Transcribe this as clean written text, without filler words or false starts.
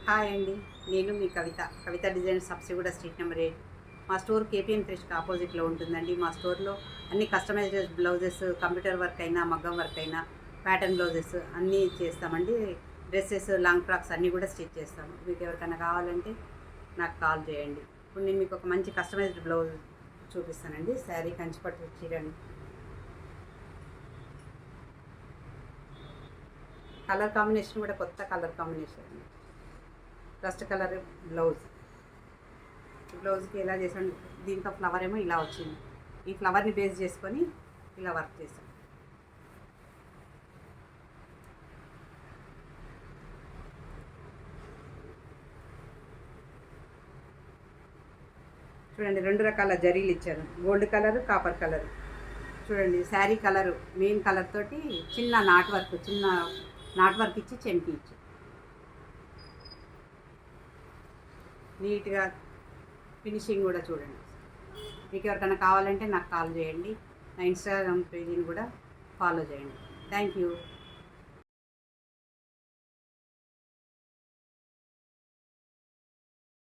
Hi అండి, నేను మీ కవిత design సబ్సిగూడ street number 8. మా స్టోర్ కేపీఎన్ ఫ్రెష్కి ఆపోజిట్లో ఉంటుందండి. మా స్టోర్లో అన్ని కస్టమైజ్డ్ బ్లౌజెస్, కంప్యూటర్ వర్క్ అయినా, మగ్గం వర్క్ అయినా, ప్యాటర్న్ బ్లౌజెస్ అన్నీ చేస్తామండి. డ్రెస్సెస్, లాంగ్ ఫ్రాక్స్ అన్నీ కూడా స్టిచ్ చేస్తాము. మీకు ఎవరికైనా కావాలంటే నాకు కాల్ చేయండి. ఇప్పుడు నేను మీకు ఒక మంచి కస్టమైజ్డ్ బ్లౌజ్ చూపిస్తానండి. శారీ కంచిపట్టు చీరండి. కలర్ కాంబినేషన్ కూడా కొత్త కలర్ కాంబినేషన్ అండి. రస్ట్ కలర్ బ్లౌజ్కి ఎలా చేసాను, దీంతో ఫ్లవర్ ఏమో ఇలా వచ్చింది. ఈ ఫ్లవర్ని బేస్ చేసుకొని ఇలా వర్క్ చేసాం. చూడండి, 2 రకాల జరీలు ఇచ్చారు, గోల్డ్ కలర్, కాపర్ కలర్. చూడండి, శారీ కలరు మెయిన్ కలర్ తోటి చిన్న నాట్ వర్క్ ఇచ్చి చెంకి ఇచ్చి నీట్గా ఫినిషింగ్ కూడా చూడండి. మీకు ఎవరికైనా కావాలంటే నాకు కాల్ చేయండి. నా ఇన్స్టాగ్రామ్ పేజీని కూడా ఫాలో చేయండి. Thank you.